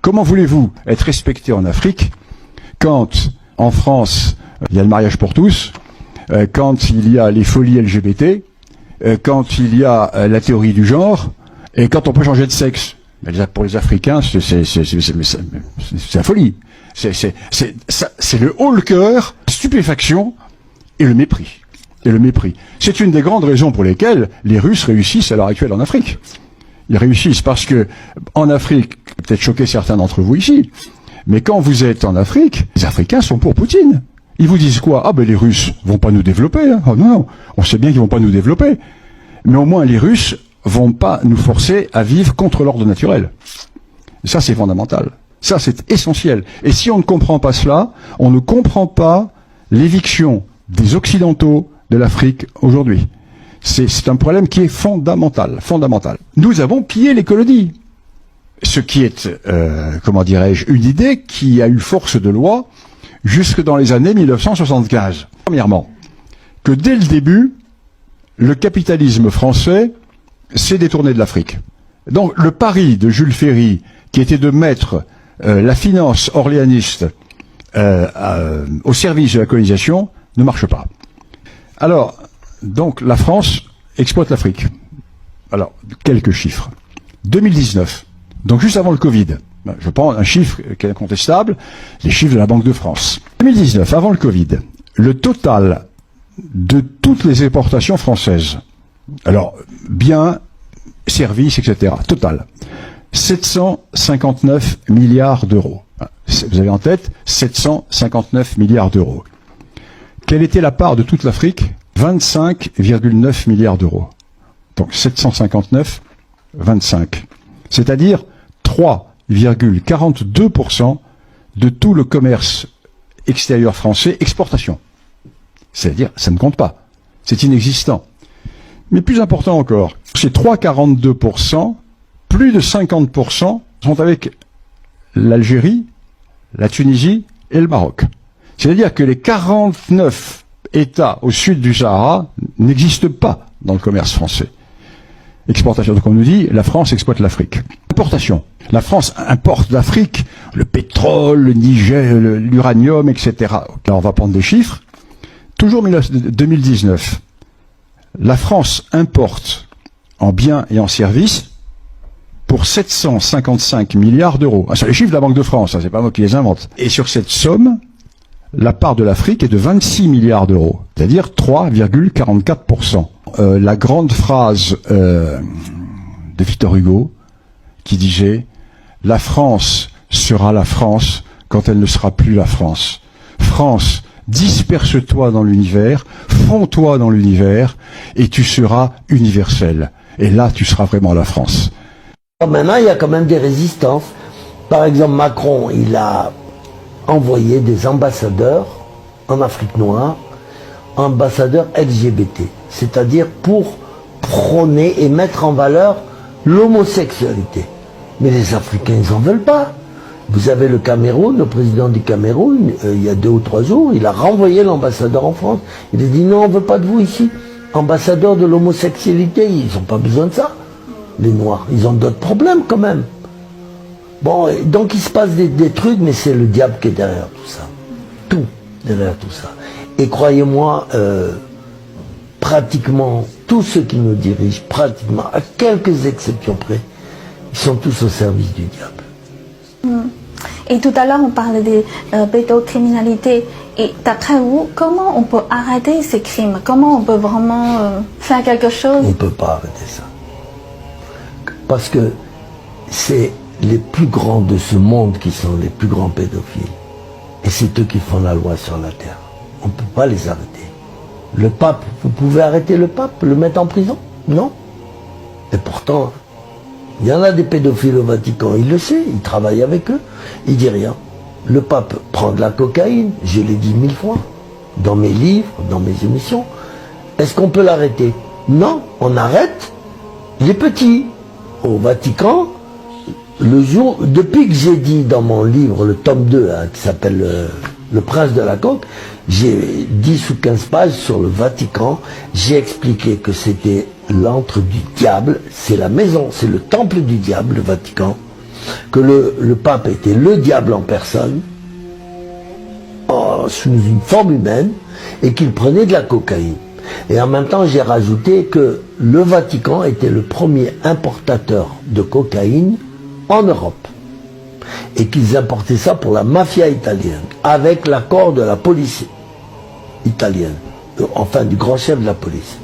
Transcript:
Comment voulez-vous être respecté en Afrique quand, en France, il y a le mariage pour tous, quand il y a les folies LGBT, quand il y a la théorie du genre, et quand on peut changer de sexe? Pour les Africains, c'est la folie. C'est le haut le cœur, stupéfaction et le mépris. C'est une des grandes raisons pour lesquelles les Russes réussissent à l'heure actuelle en Afrique. Ils réussissent parce que, en Afrique, peut-être choquer certains d'entre vous ici, mais quand vous êtes en Afrique, les Africains sont pour Poutine. Ils vous disent quoi? Ah ben les Russes vont pas nous développer. Hein. Oh non, on sait bien qu'ils vont pas nous développer. Mais au moins les Russes vont pas nous forcer à vivre contre l'ordre naturel. Et ça c'est fondamental. Ça c'est essentiel. Et si on ne comprend pas cela, on ne comprend pas l'éviction des Occidentaux de l'Afrique aujourd'hui. C'est un problème qui est fondamental. Nous avons pillé les colonies. Ce qui est, comment dirais-je, une idée qui a eu force de loi jusque dans les années 1975. Premièrement, que dès le début, le capitalisme français s'est détourné de l'Afrique. Donc le pari de Jules Ferry, qui était de mettre la finance orléaniste au service de la colonisation, ne marche pas. Alors, donc la France exploite l'Afrique. Alors, quelques chiffres. 2019, donc juste avant le Covid, je prends un chiffre qui est incontestable, les chiffres de la Banque de France. 2019, avant le Covid, le total de toutes les exportations françaises, alors biens, services, etc., total, 759 milliards d'euros. Vous avez en tête 759 milliards d'euros. Quelle était la part de toute l'Afrique? 25,9 milliards d'euros. Donc 759, 25. C'est-à-dire 3,42% de tout le commerce extérieur français, exportation. C'est-à-dire, ça ne compte pas. C'est inexistant. Mais plus important encore, ces 3,42%, plus de 50% sont avec l'Algérie, la Tunisie et le Maroc. C'est-à-dire que les 49 États au sud du Sahara n'existent pas dans le commerce français. Exportation, donc on nous dit, la France exploite l'Afrique. Importation. La France importe d'Afrique le pétrole, le Niger, l'uranium, etc. Alors on va prendre des chiffres. Toujours 2019. La France importe en biens et en services pour 755 milliards d'euros. Ah, c'est les chiffres de la Banque de France, hein, c'est pas moi qui les invente. Et sur cette somme, la part de l'Afrique est de 26 milliards d'euros, c'est-à-dire 3,44%. La grande phrase de Victor Hugo qui disait « La France sera la France quand elle ne sera plus la France. France, disperse-toi dans l'univers, fonds-toi dans l'univers, et tu seras universel. Et là, tu seras vraiment la France. » Maintenant, il y a quand même des résistances. Par exemple, Macron, il a envoyé des ambassadeurs en Afrique noire, ambassadeurs LGBT, c'est-à-dire pour prôner et mettre en valeur l'homosexualité. Mais les Africains, ils n'en veulent pas. Vous avez le Cameroun, le président du Cameroun, il y a 2 ou 3 jours, il a renvoyé l'ambassadeur en France. Il a dit non, on ne veut pas de vous ici. Ambassadeur de l'homosexualité, ils n'ont pas besoin de ça. Les Noirs, ils ont d'autres problèmes quand même. Bon, donc il se passe des trucs, mais c'est le diable qui est derrière tout ça. Tout derrière tout ça. Et croyez-moi, pratiquement tous ceux qui nous dirigent, pratiquement, à quelques exceptions près, ils sont tous au service du diable. Et tout à l'heure, on parlait des pédocriminalités. Et d'après vous, comment on peut arrêter ces crimes? Comment on peut vraiment faire quelque chose? On ne peut pas arrêter ça. Parce que c'est les plus grands de ce monde qui sont les plus grands pédophiles. Et c'est eux qui font la loi sur la terre. On ne peut pas les arrêter. Le pape, vous pouvez arrêter le pape, le mettre en prison? Non. Et pourtant, il y en a des pédophiles au Vatican, il le sait, il travaille avec eux, il dit rien. Le pape prend de la cocaïne, je l'ai dit 1000 fois, dans mes livres, dans mes émissions. Est-ce qu'on peut l'arrêter? Non, on arrête les petits. Au Vatican, le jour, depuis que j'ai dit dans mon livre, le tome 2, hein, qui s'appelle Le Prince de la Coque, j'ai 10 ou 15 pages sur le Vatican, j'ai expliqué que c'était l'antre du diable, c'est la maison, c'est le temple du diable, le Vatican, que le pape était le diable en personne, sous une forme humaine, et qu'il prenait de la cocaïne. Et en même temps, j'ai rajouté que le Vatican était le premier importateur de cocaïne en Europe. Et qu'ils importaient ça pour la mafia italienne, avec l'accord de la police italienne, enfin du grand chef de la police.